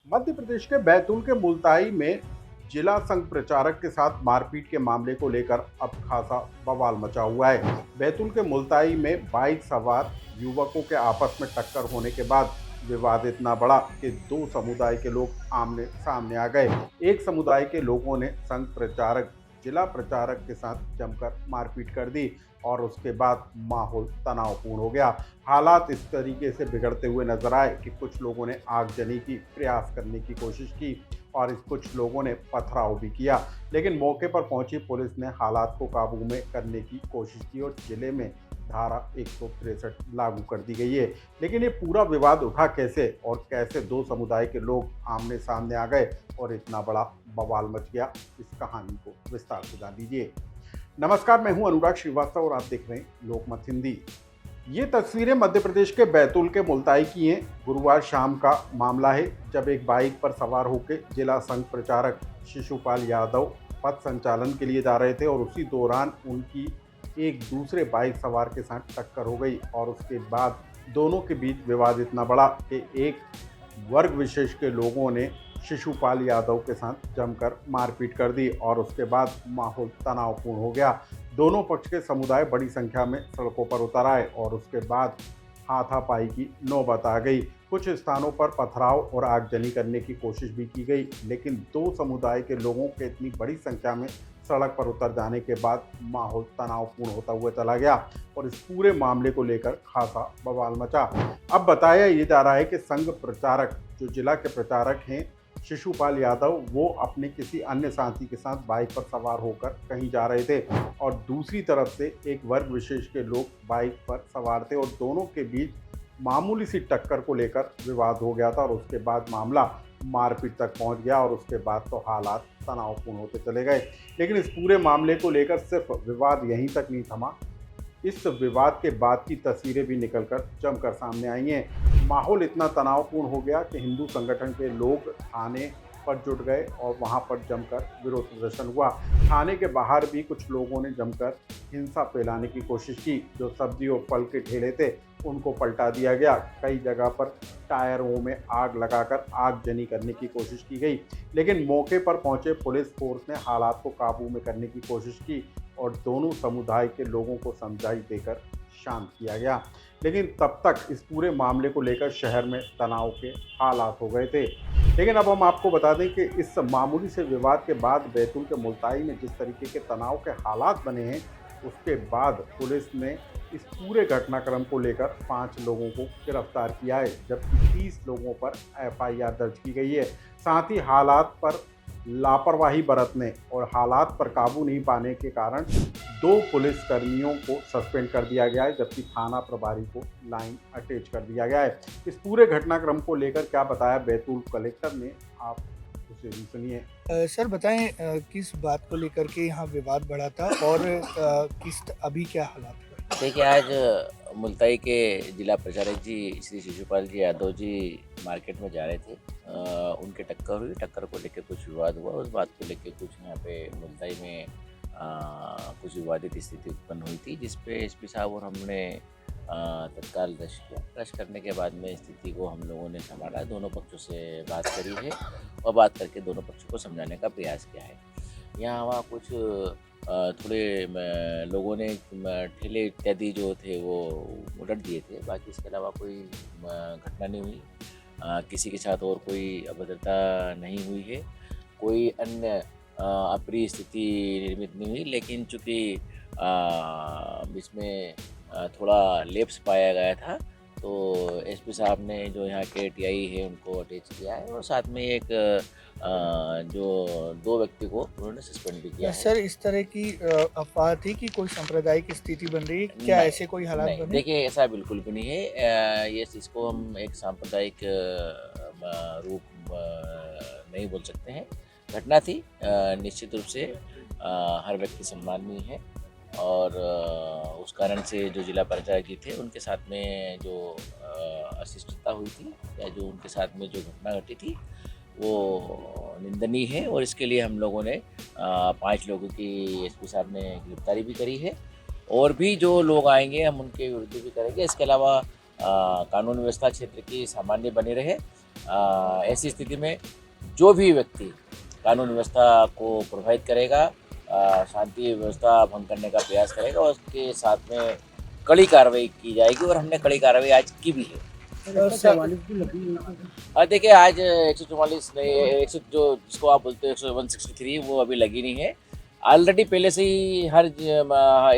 मध्य प्रदेश के बैतूल के मुल्ताई में जिला संघ प्रचारक के साथ मारपीट के मामले को लेकर अब खासा बवाल मचा हुआ है। बैतूल के मुल्ताई में बाइक सवार युवकों के आपस में टक्कर होने के बाद विवाद इतना बढ़ा कि दो समुदाय के लोग आमने सामने आ गए। एक समुदाय के लोगों ने संघ प्रचारक जिला प्रचारक के साथ जमकर मारपीट कर दी और उसके बाद माहौल तनावपूर्ण हो गया। हालात इस तरीके से बिगड़ते हुए नजर आए कि कुछ लोगों ने आगजनी की प्रयास करने की कोशिश की और कुछ लोगों ने पथराव भी किया, लेकिन मौके पर पहुंची पुलिस ने हालात को काबू में करने की कोशिश की और जिले में धारा 163 लागू कर दी गई है। लेकिन ये पूरा विवाद उठा कैसे और कैसे दो समुदाय के लोग आमने सामने आ गए और इतना बड़ा बवाल मच गया, इस कहानी को विस्तार से जान लीजिए। नमस्कार, मैं हूं अनुराग श्रीवास्तव और आप देख रहे हैं लोकमत हिंदी। ये तस्वीरें मध्य प्रदेश के बैतूल के मुल्ताई की हैं। गुरुवार शाम का मामला है, जब एक बाइक पर सवार होकर जिला संघ प्रचारक शिशुपाल यादव पथ संचालन के लिए जा रहे थे और उसी दौरान उनकी एक दूसरे बाइक सवार के साथ टक्कर हो गई और उसके बाद दोनों के बीच विवाद इतना बढ़ा कि एक वर्ग विशेष के लोगों ने शिशुपाल यादव के साथ जमकर मारपीट कर दी और उसके बाद माहौल तनावपूर्ण हो गया। दोनों पक्ष के समुदाय बड़ी संख्या में सड़कों पर उतर आए और उसके बाद हाथापाई की नौबत आ गई। कुछ स्थानों पर पथराव और आगजनी करने की कोशिश भी की गई, लेकिन दो समुदाय के लोगों के इतनी बड़ी संख्या में सड़क पर उतर जाने के बाद माहौल तनावपूर्ण होता हुआ चला गया और इस पूरे मामले को लेकर खासा बवाल मचा। अब बताया ये जा रहा है कि संघ प्रचारक जो जिला के प्रचारक हैं शिशुपाल यादव, वो अपने किसी अन्य साथी के साथ बाइक पर सवार होकर कहीं जा रहे थे और दूसरी तरफ से एक वर्ग विशेष के लोग बाइक पर सवार थे और दोनों के बीच मामूली सी टक्कर को लेकर विवाद हो गया था और उसके बाद मामला मारपीट तक पहुंच गया और उसके बाद तो हालात तनावपूर्ण होते चले गए। लेकिन इस पूरे मामले को लेकर सिर्फ विवाद यहीं तक नहीं थमा। इस विवाद के बाद की तस्वीरें भी निकलकर जमकर सामने आई हैं। माहौल इतना तनावपूर्ण हो गया कि हिंदू संगठन के लोग थाने पर जुट गए और वहां पर जमकर विरोध प्रदर्शन हुआ। थाने के बाहर भी कुछ लोगों ने जमकर हिंसा फैलाने की कोशिश की। जो सब्जी और फल के ठेले थे उनको पलटा दिया गया। कई जगह पर टायरों में आग लगाकर आगजनी करने की कोशिश की गई, लेकिन मौके पर पहुंचे पुलिस फोर्स ने हालात को काबू में करने की कोशिश की और दोनों समुदाय के लोगों को समझाई देकर शांत किया गया। लेकिन तब तक इस पूरे मामले को लेकर शहर में तनाव के हालात हो गए थे। लेकिन अब हम आपको बता दें कि इस मामूली से विवाद के बाद बैतूल के मुल्ताई में जिस तरीके के तनाव के हालात बने हैं, उसके बाद पुलिस ने इस पूरे घटनाक्रम को लेकर 5 लोगों को गिरफ्तार किया है, जबकि 30 लोगों पर एफआईआर दर्ज की गई है। साथ ही हालात पर लापरवाही बरतने और हालात पर काबू नहीं पाने के कारण 2 पुलिसकर्मियों को सस्पेंड कर दिया गया है, जबकि थाना प्रभारी को लाइन अटैच कर दिया गया है। इस पूरे घटनाक्रम को लेकर क्या बताया बैतूल कलेक्टर ने, आप उसे भी सुनिए। सर बताएं किस बात को लेकर के यहाँ विवाद बढ़ा था और अभी क्या हालात है? देखिए, आज मुल्ताई के जिला प्रचारक जी श्री शिशुपाल जी यादव जी मार्केट में जा रहे थे। उनके टक्कर हुई। टक्कर को लेकर कुछ विवाद हुआ। उस बात को लेकर कुछ यहाँ पे मुल्ताई में कुछ विवादित स्थिति उत्पन्न हुई थी, जिस पे एसपी साहब और हमने तत्काल रश किया। रश करने के बाद में स्थिति को हम लोगों ने संभाला। दोनों पक्षों से बात करी है और बात करके दोनों पक्षों को समझाने का प्रयास किया है। यहाँ वहाँ कुछ थोड़े लोगों ने ठेले इत्यादि जो थे वो उलट दिए थे। बाकी इसके अलावा कोई घटना नहीं हुई। किसी के साथ और कोई अभद्रता नहीं हुई है। कोई अन्य अप्रिय स्थिति निर्मित नहीं हुई, लेकिन चूँकि इसमें थोड़ा लेप्स पाया गया था, तो एसपी साहब ने जो यहाँ के टीआई है उनको अटैच किया है और साथ में एक जो 2 व्यक्ति को उन्होंने सस्पेंड भी किया है। सर इस तरह की अफवाह थी कि कोई सांप्रदायिक स्थिति बन रही है, क्या नहीं, ऐसे कोई हालात नहीं, बने? देखिए ऐसा बिल्कुल भी नहीं है। ये इसको हम एक सांप्रदायिक रूप नहीं बोल सकते हैं। घटना थी। निश्चित रूप से हर व्यक्ति सम्माननीय है और उस कारण से जो जिला प्रचारक जी थे उनके साथ में जो अशिष्टता हुई थी या जो उनके साथ में जो घटना घटी थी वो निंदनीय है और इसके लिए हम लोगों ने 5 लोगों की एसपी साहब ने गिरफ्तारी भी करी है और भी जो लोग आएंगे हम उनके विरुद्ध भी करेंगे। इसके अलावा कानून व्यवस्था क्षेत्र की सामान्य बनी रहे ऐसी स्थिति में जो भी व्यक्ति कानून व्यवस्था को प्रभावित करेगा, शांति व्यवस्था भंग करने का प्रयास करेगा, उसके साथ में कड़ी कार्रवाई की जाएगी और हमने कड़ी कार्रवाई आज की भी है। देखिए आज 144 नहीं, 100 जो जिसको आप बोलते हो 163 वो अभी लगी नहीं है। ऑलरेडी पहले से ही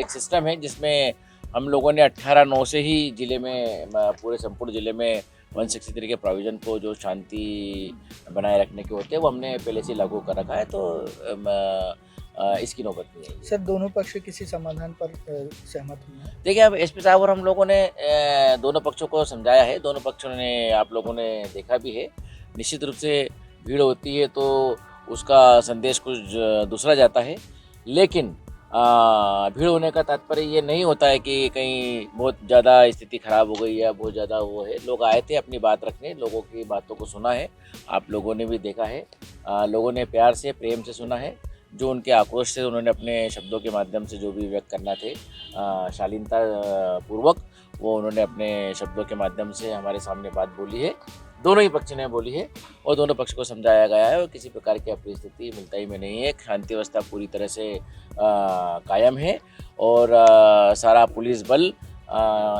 एक सिस्टम है जिसमें हम लोगों ने 18/9 से ही जिले में पूरे संपूर्ण जिले में 163 के प्रोविज़न को जो शांति बनाए रखने के होते हैं वो हमने पहले से लागू कर रखा है, तो इसकी नौबत नहीं है। सर दोनों पक्ष किसी समाधान पर सहमत हुए हैं? देखिए अब एसपी साहब और हम लोगों ने दोनों पक्षों को समझाया है, दोनों पक्षों ने आप लोगों ने देखा भी है। निश्चित रूप से भीड़ होती है तो उसका संदेश कुछ दूसरा जाता है, लेकिन भीड़ होने का तात्पर्य ये नहीं होता है कि कहीं बहुत ज़्यादा स्थिति खराब हो गई या बहुत ज़्यादा वो है। लोग आए थे अपनी बात रखने, लोगों की बातों को सुना है, आप लोगों ने भी देखा है। लोगों ने प्यार से प्रेम से सुना है, जो उनके आक्रोश थे उन्होंने अपने शब्दों के माध्यम से जो भी व्यक्त करना थे शालीनता पूर्वक वो उन्होंने अपने शब्दों के माध्यम से हमारे सामने बात बोली है। दोनों ही पक्ष ने बोली है और दोनों पक्ष को समझाया गया है और किसी प्रकार की परिस्थिति मुलताई में नहीं है। शांति व्यवस्था पूरी तरह से कायम है और सारा पुलिस बल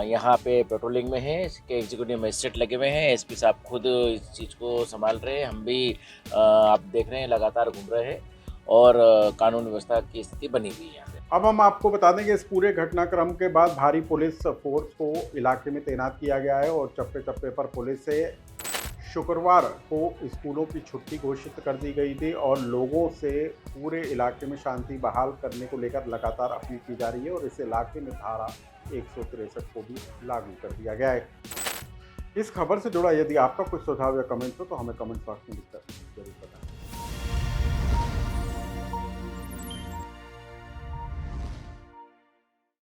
यहाँ पे पेट्रोलिंग में है, इसके एग्जीक्यूटिव मजिस्ट्रेट लगे हुए हैं, एसपी साहब खुद इस चीज़ को संभाल रहे हैं। हम भी आप देख रहे हैं लगातार घूम रहे हैं और कानून व्यवस्था की स्थिति बनी हुई है यहाँ पे। अब हम आपको बता दें कि इस पूरे घटनाक्रम के बाद भारी पुलिस फोर्स को इलाके में तैनात किया गया है और चप्पे चप्पे पर पुलिस से शुक्रवार को स्कूलों की छुट्टी घोषित कर दी गई थी और लोगों से पूरे इलाके में शांति बहाल करने को लेकर लगातार अपील की जा रही है और इस इलाके में धारा 163 को भी लागू कर दिया गया है। इस खबर से जुड़ा यदि आपका कुछ सुझाव या कमेंट हो तो हमें कमेंट बॉक्स में लिखकर जरूर बताएं।